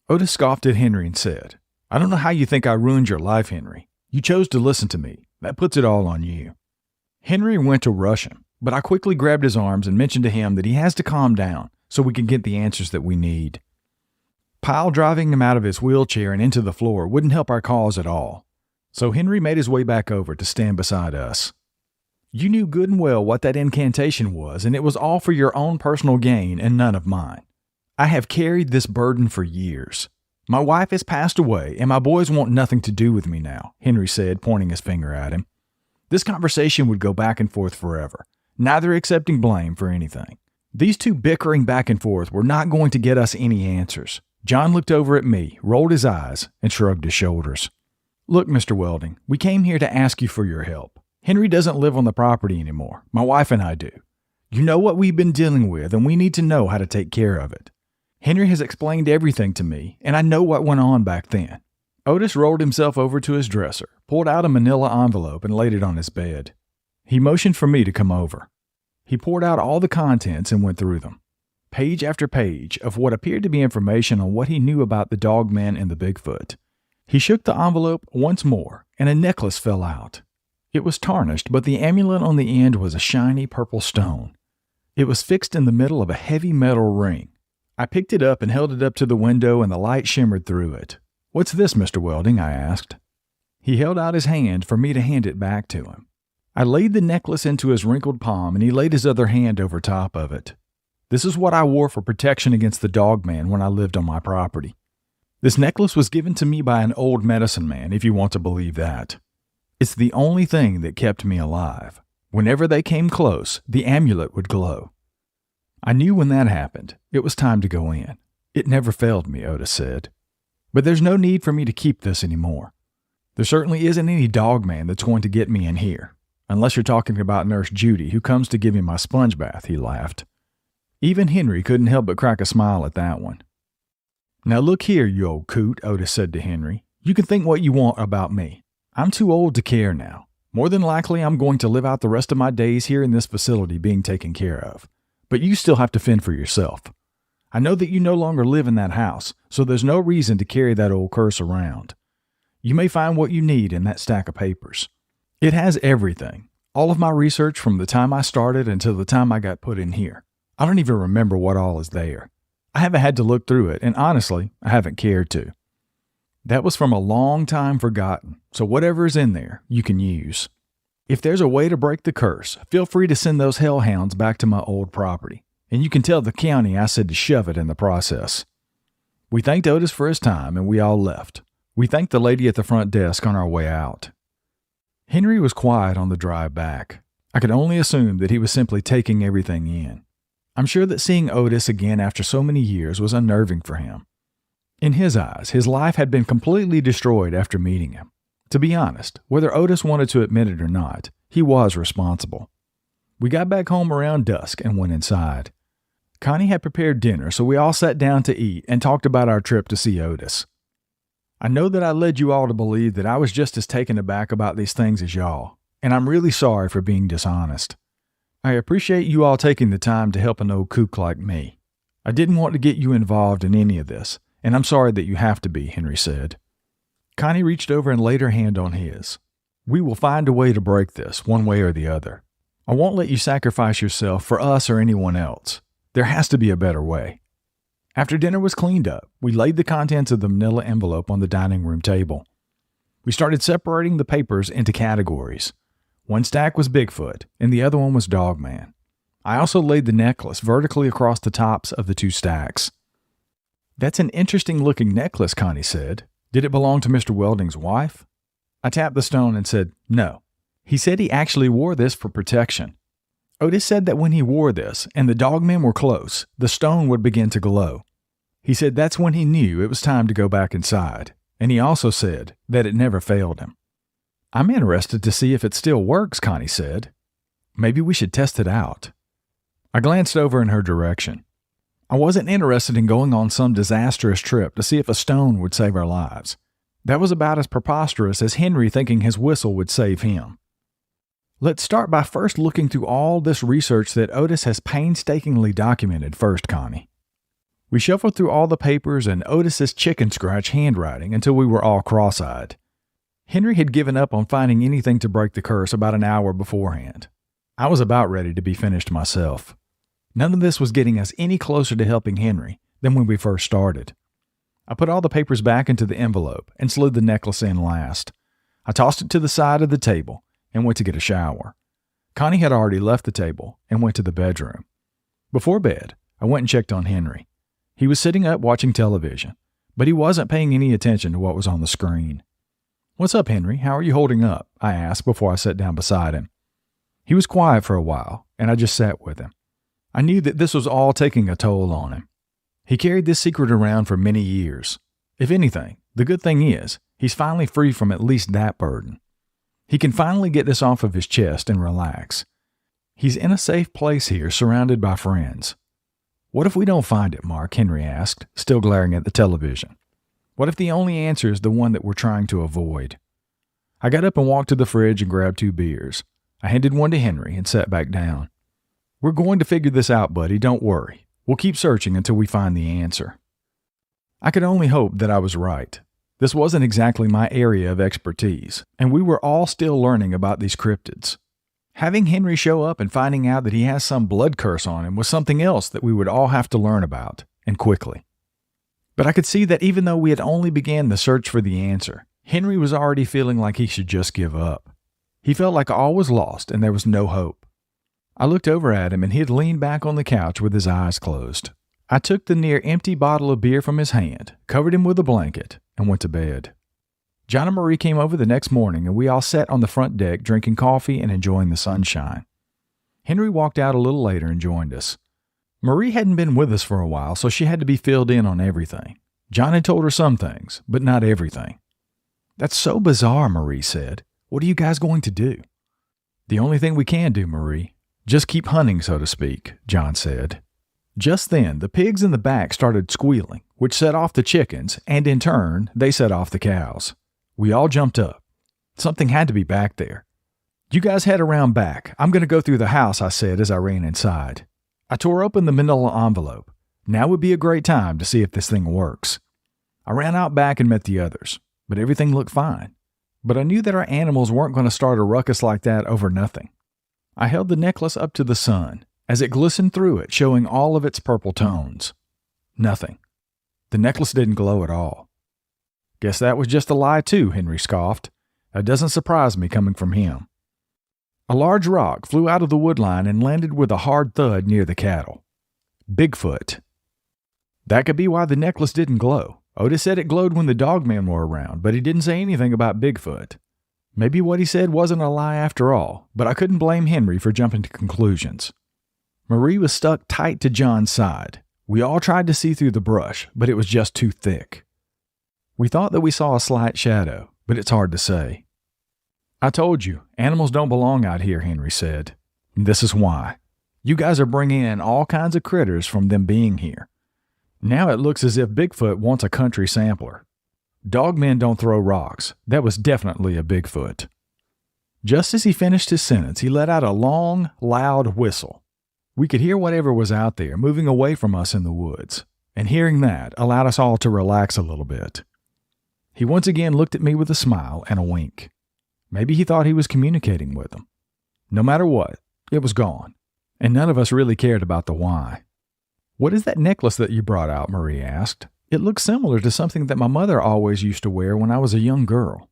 Otis scoffed at Henry and said, "I don't know how you think I ruined your life, Henry. You chose to listen to me. That puts it all on you." Henry went to rush him, but I quickly grabbed his arms and mentioned to him that he has to calm down so we can get the answers that we need. Pile driving him out of his wheelchair and into the floor wouldn't help our cause at all, so Henry made his way back over to stand beside us. "You knew good and well what that incantation was, and it was all for your own personal gain and none of mine. I have carried this burden for years. My wife has passed away, and my boys want nothing to do with me now," Henry said, pointing his finger at him. This conversation would go back and forth forever, neither accepting blame for anything. These two bickering back and forth were not going to get us any answers. John looked over at me, rolled his eyes, and shrugged his shoulders. "Look, Mr. Welding, we came here to ask you for your help. Henry doesn't live on the property anymore. My wife and I do. You know what we've been dealing with, and we need to know how to take care of it. Henry has explained everything to me, and I know what went on back then." Otis rolled himself over to his dresser, pulled out a manila envelope, and laid it on his bed. He motioned for me to come over. He poured out all the contents and went through them. Page after page of what appeared to be information on what he knew about the Dogman and the Bigfoot. He shook the envelope once more, and a necklace fell out. It was tarnished, but the amulet on the end was a shiny purple stone. It was fixed in the middle of a heavy metal ring. I picked it up and held it up to the window, and the light shimmered through it. "What's this, Mr. Welding?" I asked. He held out his hand for me to hand it back to him. I laid the necklace into his wrinkled palm, and he laid his other hand over top of it. "This is what I wore for protection against the Dogman when I lived on my property. This necklace was given to me by an old medicine man, if you want to believe that. It's the only thing that kept me alive. Whenever they came close, the amulet would glow. I knew when that happened, it was time to go in. It never failed me," Otis said. "But there's no need for me to keep this anymore. There certainly isn't any Dogman that's going to get me in here, unless you're talking about Nurse Judy, who comes to give me my sponge bath," he laughed. Even Henry couldn't help but crack a smile at that one. "Now look here, you old coot," Otis said to Henry. "You can think what you want about me. I'm too old to care now. More than likely, I'm going to live out the rest of my days here in this facility being taken care of. But you still have to fend for yourself. I know that you no longer live in that house, so there's no reason to carry that old curse around. You may find what you need in that stack of papers. It has everything. All of my research from the time I started until the time I got put in here. I don't even remember what all is there. I haven't had to look through it, and honestly, I haven't cared to. That was from a long time forgotten, so whatever is in there, you can use. If there's a way to break the curse, feel free to send those hellhounds back to my old property, and you can tell the county I said to shove it in the process." We thanked Otis for his time, and we all left. We thanked the lady at the front desk on our way out. Henry was quiet on the drive back. I could only assume that he was simply taking everything in. I'm sure that seeing Otis again after so many years was unnerving for him. In his eyes, his life had been completely destroyed after meeting him. To be honest, whether Otis wanted to admit it or not, he was responsible. We got back home around dusk and went inside. Connie had prepared dinner, so we all sat down to eat and talked about our trip to see Otis. "I know that I led you all to believe that I was just as taken aback about these things as y'all, and I'm really sorry for being dishonest. I appreciate you all taking the time to help an old kook like me. I didn't want to get you involved in any of this, and I'm sorry that you have to be," Henry said. Connie reached over and laid her hand on his. "We will find a way to break this, one way or the other. I won't let you sacrifice yourself for us or anyone else. There has to be a better way." After dinner was cleaned up, we laid the contents of the manila envelope on the dining room table. We started separating the papers into categories. One stack was Bigfoot, and the other one was Dogman. I also laid the necklace vertically across the tops of the two stacks. "That's an interesting-looking necklace," Connie said. "Did it belong to Mr. Welding's wife?" I tapped the stone and said, "No. He said he actually wore this for protection. Otis said that when he wore this, and the Dogmen were close, the stone would begin to glow. He said that's when he knew it was time to go back inside, and he also said that it never failed him." "I'm interested to see if it still works," Connie said. "Maybe we should test it out." I glanced over in her direction. I wasn't interested in going on some disastrous trip to see if a stone would save our lives. That was about as preposterous as Henry thinking his whistle would save him. "Let's start by first looking through all this research that Otis has painstakingly documented first, Connie." We shuffled through all the papers and Otis's chicken scratch handwriting until we were all cross-eyed. Henry had given up on finding anything to break the curse about an hour beforehand. I was about ready to be finished myself. None of this was getting us any closer to helping Henry than when we first started. I put all the papers back into the envelope and slid the necklace in last. I tossed it to the side of the table and went to get a shower. Connie had already left the table and went to the bedroom. Before bed, I went and checked on Henry. He was sitting up watching television, but he wasn't paying any attention to what was on the screen. "What's up, Henry? How are you holding up?" I asked before I sat down beside him. He was quiet for a while, and I just sat with him. I knew that this was all taking a toll on him. He carried this secret around for many years. If anything, the good thing is, he's finally free from at least that burden. He can finally get this off of his chest and relax. He's in a safe place here, surrounded by friends. "What if we don't find it, Mark?" Henry asked, still glaring at the television. "What if the only answer is the one that we're trying to avoid?" I got up and walked to the fridge and grabbed 2 beers. I handed one to Henry and sat back down. "We're going to figure this out, buddy. Don't worry. We'll keep searching until we find the answer." I could only hope that I was right. This wasn't exactly my area of expertise, and we were all still learning about these cryptids. Having Henry show up and finding out that he has some blood curse on him was something else that we would all have to learn about, and quickly. But I could see that even though we had only began the search for the answer, Henry was already feeling like he should just give up. He felt like all was lost and there was no hope. I looked over at him and he had leaned back on the couch with his eyes closed. I took the near empty bottle of beer from his hand, covered him with a blanket, and went to bed. John and Marie came over the next morning and we all sat on the front deck drinking coffee and enjoying the sunshine. Henry walked out a little later and joined us. Marie hadn't been with us for a while, so she had to be filled in on everything. John had told her some things, but not everything. "That's so bizarre," Marie said. "What are you guys going to do?" "The only thing we can do, Marie. Just keep hunting, so to speak," John said. Just then, the pigs in the back started squealing, which set off the chickens, and in turn, they set off the cows. We all jumped up. Something had to be back there. "You guys head around back. I'm going to go through the house," I said as I ran inside. I tore open the manila envelope. Now would be a great time to see if this thing works. I ran out back and met the others, but everything looked fine. But I knew that our animals weren't going to start a ruckus like that over nothing. I held the necklace up to the sun as it glistened through it, showing all of its purple tones. Nothing. The necklace didn't glow at all. "Guess that was just a lie too," Henry scoffed. "That doesn't surprise me coming from him." A large rock flew out of the woodline and landed with a hard thud near the cattle. Bigfoot. That could be why the necklace didn't glow. Otis said it glowed when the dogmen were around, but he didn't say anything about Bigfoot. Maybe what he said wasn't a lie after all, but I couldn't blame Henry for jumping to conclusions. Marie was stuck tight to John's side. We all tried to see through the brush, but it was just too thick. We thought that we saw a slight shadow, but it's hard to say. "I told you, animals don't belong out here," Henry said. "This is why. You guys are bringing in all kinds of critters from them being here. Now it looks as if Bigfoot wants a country sampler. Dogmen don't throw rocks. That was definitely a Bigfoot." Just as he finished his sentence, he let out a long, loud whistle. We could hear whatever was out there moving away from us in the woods, and hearing that allowed us all to relax a little bit. He once again looked at me with a smile and a wink. Maybe he thought he was communicating with them. No matter what, it was gone, and none of us really cared about the why. "What is that necklace that you brought out?" Marie asked. "It looks similar to something that my mother always used to wear when I was a young girl."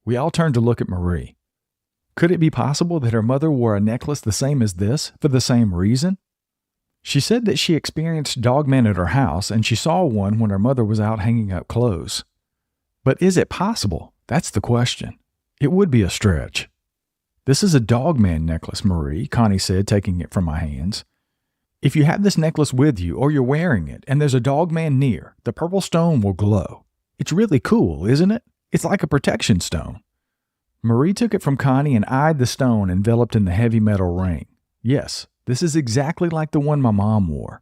We all turned to look at Marie. Could it be possible that her mother wore a necklace the same as this for the same reason? She said that she experienced dogmen at her house and she saw one when her mother was out hanging up clothes. But is it possible? That's the question. It would be a stretch. "This is a dogman necklace, Marie," Connie said, taking it from my hands. "If you have this necklace with you or you're wearing it and there's a dogman near, the purple stone will glow. It's really cool, isn't it? It's like a protection stone." Marie took it from Connie and eyed the stone enveloped in the heavy metal ring. Yes, this is exactly like the one my mom wore.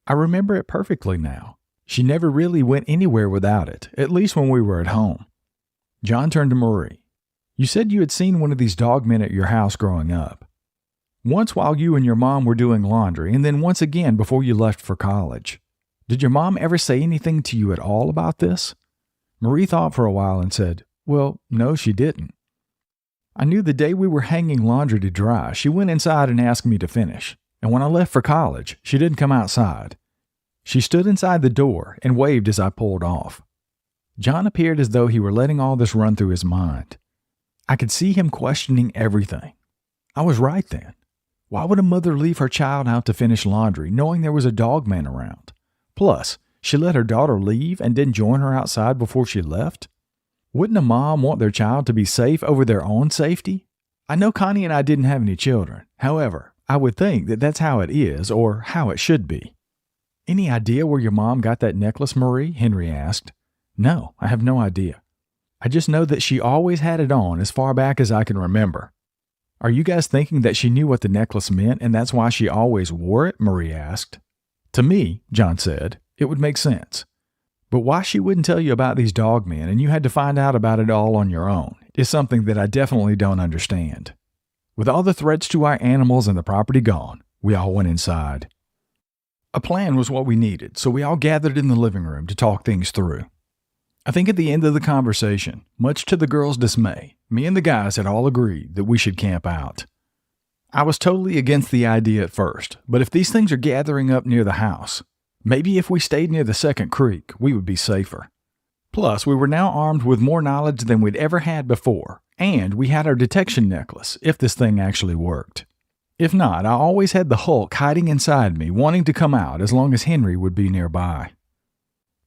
I remember it perfectly now. She never really went anywhere without it, at least when we were at home. John turned to Marie. "You said you had seen one of these dogmen at your house growing up. Once while you and your mom were doing laundry, and then once again before you left for college. Did your mom ever say anything to you at all about this?" Marie thought for a while and said, "Well, no, she didn't. I knew the day we were hanging laundry to dry, she went inside and asked me to finish. And when I left for college, she didn't come outside. She stood inside the door and waved as I pulled off." John appeared as though he were letting all this run through his mind. I could see him questioning everything. I was right then. Why would a mother leave her child out to finish laundry knowing there was a dog man around? Plus, she let her daughter leave and didn't join her outside before she left? Wouldn't a mom want their child to be safe over their own safety? I know Connie and I didn't have any children. However, I would think that that's how it is, or how it should be. "Any idea where your mom got that necklace, Marie?" Henry asked. "No, I have no idea. I just know that she always had it on as far back as I can remember." "Are you guys thinking that she knew what the necklace meant and that's why she always wore it?" Marie asked. "To me," John said, "it would make sense. But why she wouldn't tell you about these dog men and you had to find out about it all on your own is something that I definitely don't understand." With all the threats to our animals and the property gone, we all went inside. A plan was what we needed, so we all gathered in the living room to talk things through. I think at the end of the conversation, much to the girls' dismay, me and the guys had all agreed that we should camp out. I was totally against the idea at first, but if these things are gathering up near the house, maybe if we stayed near the second creek, we would be safer. Plus, we were now armed with more knowledge than we'd ever had before, and we had our detection necklace if this thing actually worked. If not, I always had the Hulk hiding inside me, wanting to come out as long as Henry would be nearby.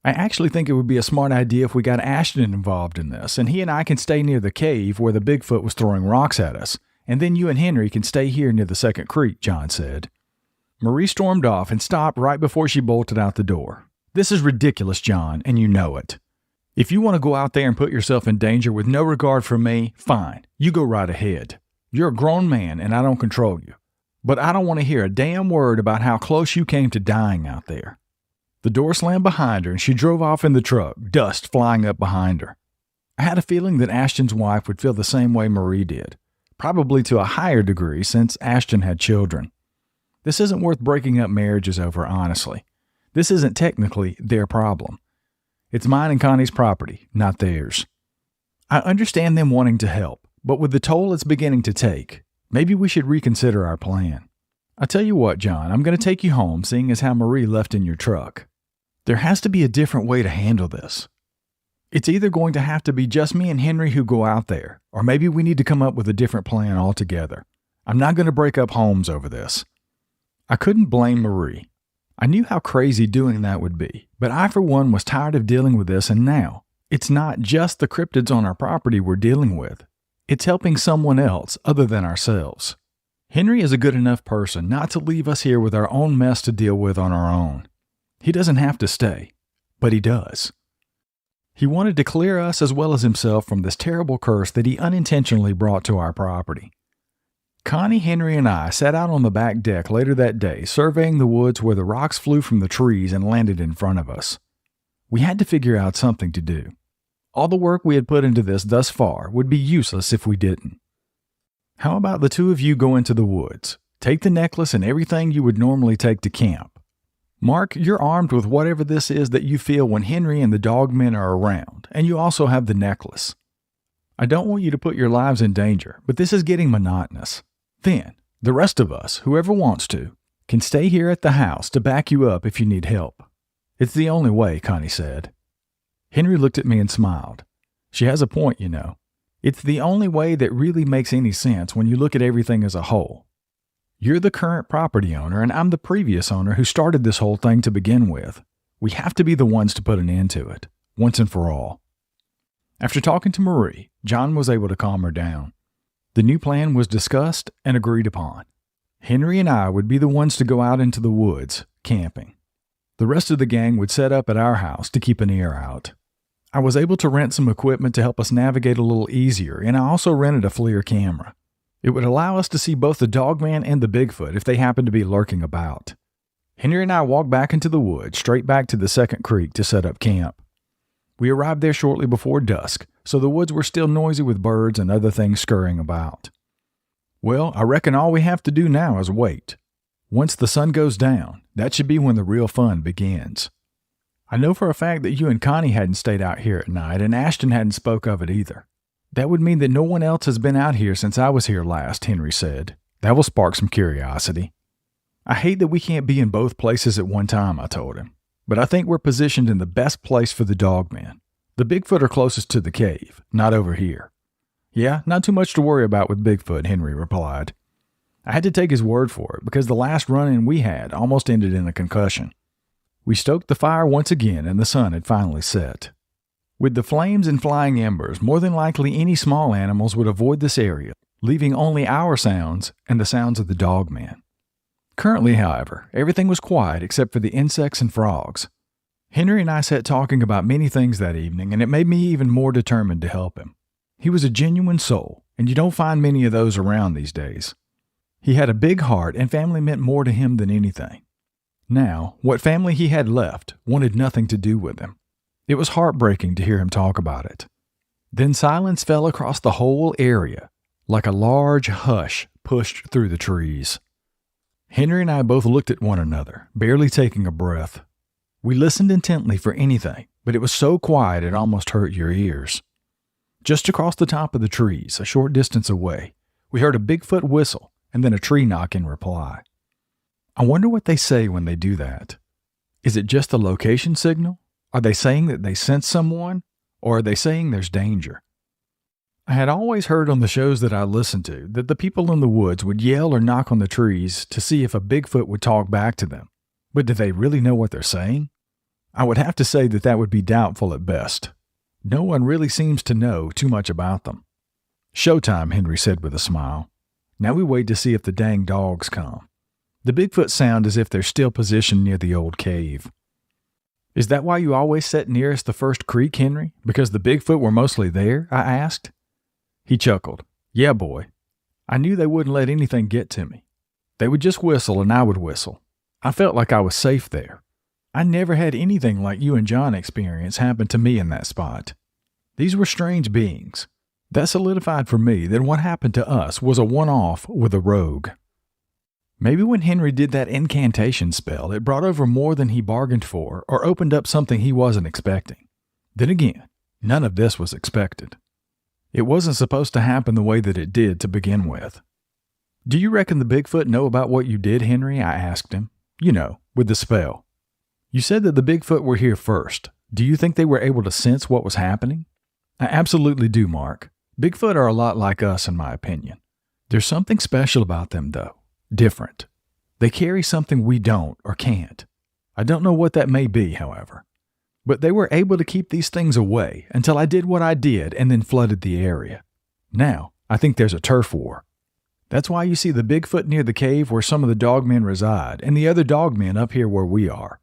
I actually think it would be a smart idea if we got Ashton involved in this, and he and I can stay near the cave where the Bigfoot was throwing rocks at us, and then you and Henry can stay here near the second creek, John said. Marie stormed off and stopped right before she bolted out the door. "This is ridiculous, John, and you know it. If you want to go out there and put yourself in danger with no regard for me, fine, you go right ahead. You're a grown man and I don't control you. But I don't want to hear a damn word about how close you came to dying out there." The door slammed behind her and she drove off in the truck, dust flying up behind her. I had a feeling that Ashton's wife would feel the same way Marie did, probably to a higher degree since Ashton had children. This isn't worth breaking up marriages over, honestly. This isn't technically their problem. It's mine and Connie's property, not theirs. I understand them wanting to help, but with the toll it's beginning to take, maybe we should reconsider our plan. I tell you what, John, I'm going to take you home, seeing as how Marie left in your truck. There has to be a different way to handle this. It's either going to have to be just me and Henry who go out there, or maybe we need to come up with a different plan altogether. I'm not going to break up homes over this. I couldn't blame Marie. I knew how crazy doing that would be, but I for one was tired of dealing with this, and now it's not just the cryptids on our property we're dealing with. It's helping someone else other than ourselves. Henry is a good enough person not to leave us here with our own mess to deal with on our own. He doesn't have to stay, but he does. He wanted to clear us as well as himself from this terrible curse that he unintentionally brought to our property. Connie, Henry, and I sat out on the back deck later that day, surveying the woods where the rocks flew from the trees and landed in front of us. We had to figure out something to do. All the work we had put into this thus far would be useless if we didn't. How about the two of you go into the woods, take the necklace and everything you would normally take to camp. Mark, you're armed with whatever this is that you feel when Henry and the dogmen are around, and you also have the necklace. I don't want you to put your lives in danger, but this is getting monotonous. Then, the rest of us, whoever wants to, can stay here at the house to back you up if you need help. It's the only way, Connie said. Henry looked at me and smiled. She has a point, you know. It's the only way that really makes any sense when you look at everything as a whole. You're the current property owner, and I'm the previous owner who started this whole thing to begin with. We have to be the ones to put an end to it, once and for all. After talking to Marie, John was able to calm her down. The new plan was discussed and agreed upon. Henry and I would be the ones to go out into the woods, camping. The rest of the gang would set up at our house to keep an ear out. I was able to rent some equipment to help us navigate a little easier, and I also rented a FLIR camera. It would allow us to see both the dogman and the Bigfoot if they happened to be lurking about. Henry and I walked back into the woods, straight back to the second creek to set up camp. We arrived there shortly before dusk, so the woods were still noisy with birds and other things scurrying about. Well, I reckon all we have to do now is wait. Once the sun goes down, that should be when the real fun begins. I know for a fact that you and Connie hadn't stayed out here at night, and Ashton hadn't spoke of it either. That would mean that no one else has been out here since I was here last, Henry said. That will spark some curiosity. I hate that we can't be in both places at one time, I told him. But I think we're positioned in the best place for the dogmen. The Bigfoot are closest to the cave, not over here. Yeah, not too much to worry about with Bigfoot, Henry replied. I had to take his word for it because the last run-in we had almost ended in a concussion. We stoked the fire once again and the sun had finally set. With the flames and flying embers, more than likely any small animals would avoid this area, leaving only our sounds and the sounds of the dogman. Currently, however, everything was quiet except for the insects and frogs. Henry and I sat talking about many things that evening, and it made me even more determined to help him. He was a genuine soul, and you don't find many of those around these days. He had a big heart, and family meant more to him than anything. Now, what family he had left wanted nothing to do with him. It was heartbreaking to hear him talk about it. Then silence fell across the whole area, like a large hush pushed through the trees. Henry and I both looked at one another, barely taking a breath. We listened intently for anything, but it was so quiet it almost hurt your ears. Just across the top of the trees, a short distance away, we heard a Bigfoot whistle and then a tree knock in reply. I wonder what they say when they do that. Is it just a location signal? Are they saying that they sense someone? Or are they saying there's danger? I had always heard on the shows that I listened to that the people in the woods would yell or knock on the trees to see if a Bigfoot would talk back to them. But do they really know what they're saying? I would have to say that that would be doubtful at best. No one really seems to know too much about them. Showtime, Henry said with a smile. Now we wait to see if the dang dogs come. The Bigfoot sound as if they're still positioned near the old cave. Is that why you always sat nearest the first creek, Henry? Because the Bigfoot were mostly there? I asked. He chuckled. Yeah, boy. I knew they wouldn't let anything get to me. They would just whistle and I would whistle. I felt like I was safe there. I never had anything like you and John experience happen to me in that spot. These were strange beings. That solidified for me that what happened to us was a one-off with a rogue. Maybe when Henry did that incantation spell, it brought over more than he bargained for or opened up something he wasn't expecting. Then again, none of this was expected. It wasn't supposed to happen the way that it did to begin with. Do you reckon the Bigfoot know about what you did, Henry? I asked him. You know, with the spell. You said that the Bigfoot were here first. Do you think they were able to sense what was happening? I absolutely do, Mark. Bigfoot are a lot like us, in my opinion. There's something special about them, though. Different. They carry something we don't or can't. I don't know what that may be, however. But they were able to keep these things away until I did what I did and then flooded the area. Now, I think there's a turf war. That's why you see the Bigfoot near the cave where some of the dogmen reside and the other dogmen up here where we are.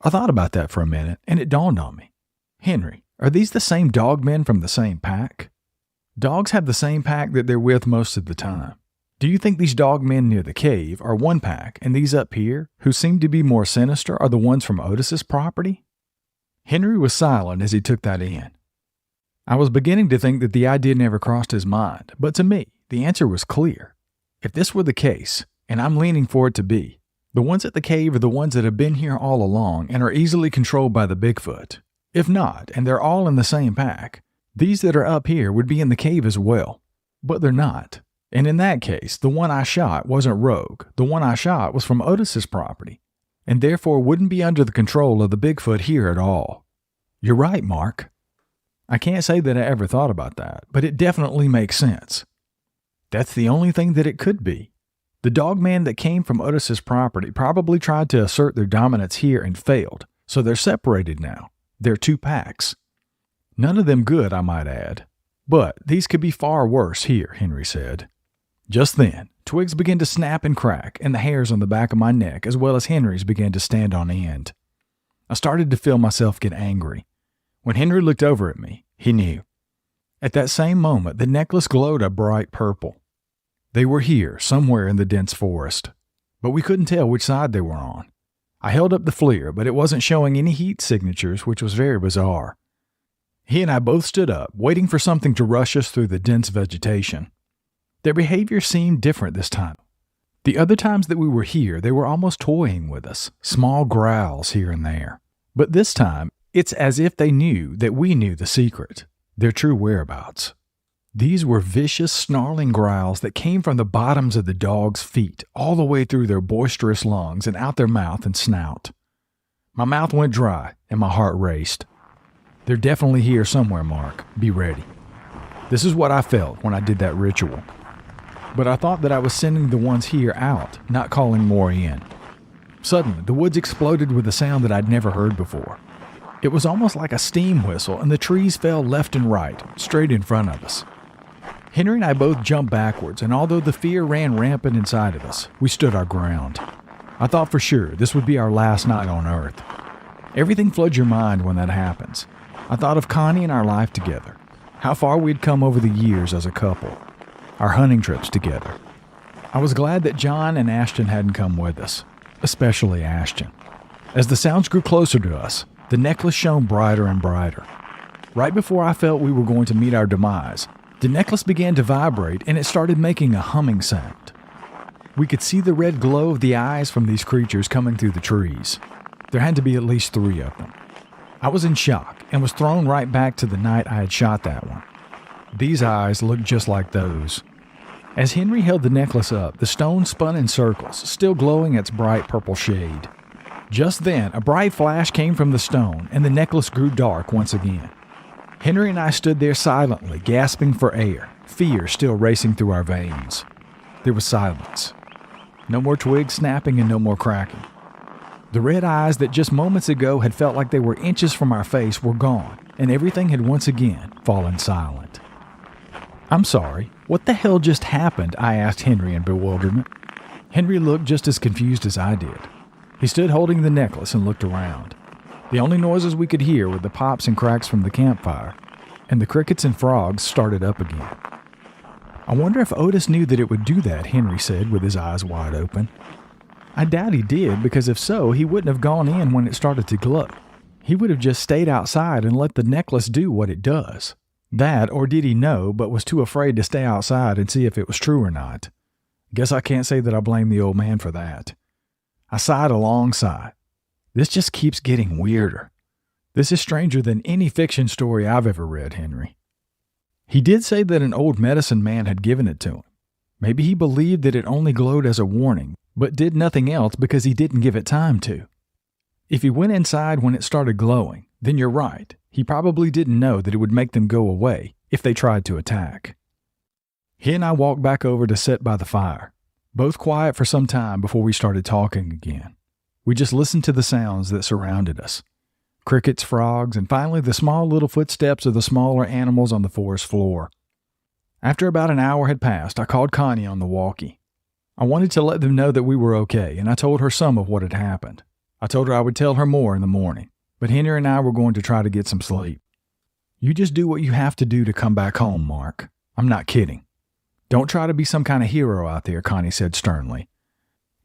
I thought about that for a minute, and it dawned on me. Henry, are these the same dogmen from the same pack? Dogs have the same pack that they're with most of the time. Do you think these dogmen near the cave are one pack, and these up here, who seem to be more sinister, are the ones from Otis's property? Henry was silent as he took that in. I was beginning to think that the idea never crossed his mind, but to me, the answer was clear. If this were the case, and I'm leaning for it to be, the ones at the cave are the ones that have been here all along and are easily controlled by the Bigfoot. If not, and they're all in the same pack, these that are up here would be in the cave as well. But they're not. And in that case, the one I shot wasn't rogue. The one I shot was from Otis's property, and therefore wouldn't be under the control of the Bigfoot here at all. You're right, Mark. I can't say that I ever thought about that, but it definitely makes sense. That's the only thing that it could be. The dogman that came from Otis's property probably tried to assert their dominance here and failed, so they're separated now. They're two packs. None of them good, I might add. But these could be far worse here, Henry said. Just then, twigs began to snap and crack, and the hairs on the back of my neck as well as Henry's began to stand on end. I started to feel myself get angry. When Henry looked over at me, he knew. At that same moment, the necklace glowed a bright purple. They were here, somewhere in the dense forest, but we couldn't tell which side they were on. I held up the FLIR, but it wasn't showing any heat signatures, which was very bizarre. He and I both stood up, waiting for something to rush us through the dense vegetation. Their behavior seemed different this time. The other times that we were here, they were almost toying with us, small growls here and there. But this time, it's as if they knew that we knew the secret, their true whereabouts. These were vicious, snarling growls that came from the bottoms of the dog's feet, all the way through their boisterous lungs and out their mouth and snout. My mouth went dry and my heart raced. They're definitely here somewhere, Mark. Be ready. This is what I felt when I did that ritual. But I thought that I was sending the ones here out, not calling more in. Suddenly, the woods exploded with a sound that I'd never heard before. It was almost like a steam whistle, and the trees fell left and right, straight in front of us. Henry and I both jumped backwards, and although the fear ran rampant inside of us, we stood our ground. I thought for sure this would be our last night on Earth. Everything floods your mind when that happens. I thought of Connie and our life together, how far we'd come over the years as a couple, our hunting trips together. I was glad that John and Ashton hadn't come with us, especially Ashton. As the sounds grew closer to us, the necklace shone brighter and brighter. Right before I felt we were going to meet our demise, the necklace began to vibrate and it started making a humming sound. We could see the red glow of the eyes from these creatures coming through the trees. There had to be at least 3 of them. I was in shock and was thrown right back to the night I had shot that one. These eyes looked just like those. As Henry held the necklace up, the stone spun in circles, still glowing its bright purple shade. Just then, a bright flash came from the stone, and the necklace grew dark once again. Henry and I stood there silently, gasping for air, fear still racing through our veins. There was silence. No more twigs snapping and no more cracking. The red eyes that just moments ago had felt like they were inches from our face were gone, and everything had once again fallen silent. "I'm sorry, what the hell just happened?" I asked Henry in bewilderment. Henry looked just as confused as I did. He stood holding the necklace and looked around. The only noises we could hear were the pops and cracks from the campfire, and the crickets and frogs started up again. "I wonder if Otis knew that it would do that," Henry said with his eyes wide open. "I doubt he did, because if so, he wouldn't have gone in when it started to glow. He would have just stayed outside and let the necklace do what it does. That, or did he know, but was too afraid to stay outside and see if it was true or not? Guess I can't say that I blame the old man for that." I sighed a long sigh. This just keeps getting weirder. This is stranger than any fiction story I've ever read, Henry. He did say that an old medicine man had given it to him. Maybe he believed that it only glowed as a warning, but did nothing else because he didn't give it time to. If he went inside when it started glowing, then you're right. He probably didn't know that it would make them go away if they tried to attack. He and I walked back over to sit by the fire, both quiet for some time before we started talking again. We just listened to the sounds that surrounded us. Crickets, frogs, and finally the small little footsteps of the smaller animals on the forest floor. After about an hour had passed, I called Connie on the walkie. I wanted to let them know that we were okay, and I told her some of what had happened. I told her I would tell her more in the morning, but Henry and I were going to try to get some sleep. "You just do what you have to do to come back home, Mark. I'm not kidding. Don't try to be some kind of hero out there," Connie said sternly.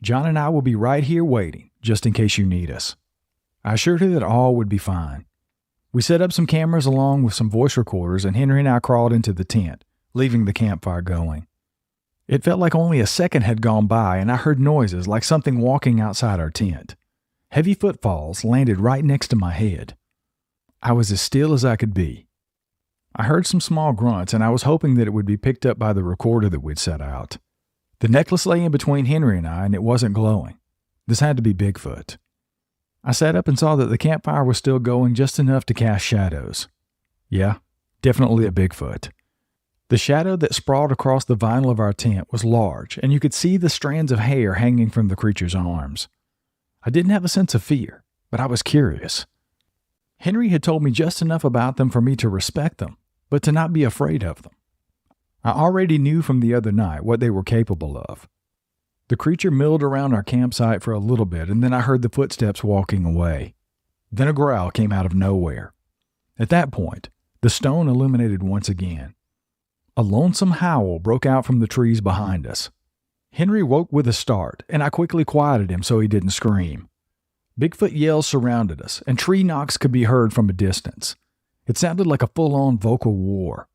"John and I will be right here waiting, just in case you need us." I assured her that all would be fine. We set up some cameras along with some voice recorders, and Henry and I crawled into the tent, leaving the campfire going. It felt like only a second had gone by, and I heard noises like something walking outside our tent. Heavy footfalls landed right next to my head. I was as still as I could be. I heard some small grunts, and I was hoping that it would be picked up by the recorder that we'd set out. The necklace lay in between Henry and I, and it wasn't glowing. This had to be Bigfoot. I sat up and saw that the campfire was still going just enough to cast shadows. Yeah, definitely a Bigfoot. The shadow that sprawled across the vinyl of our tent was large, and you could see the strands of hair hanging from the creature's arms. I didn't have a sense of fear, but I was curious. Henry had told me just enough about them for me to respect them, but to not be afraid of them. I already knew from the other night what they were capable of. The creature milled around our campsite for a little bit, and then I heard the footsteps walking away. Then a growl came out of nowhere. At that point, the stone illuminated once again. A lonesome howl broke out from the trees behind us. Henry woke with a start, and I quickly quieted him so he didn't scream. Bigfoot yells surrounded us, and tree knocks could be heard from a distance. It sounded like a full-on vocal war.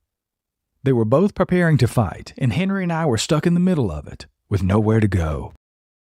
They were both preparing to fight, and Henry and I were stuck in the middle of it, with nowhere to go.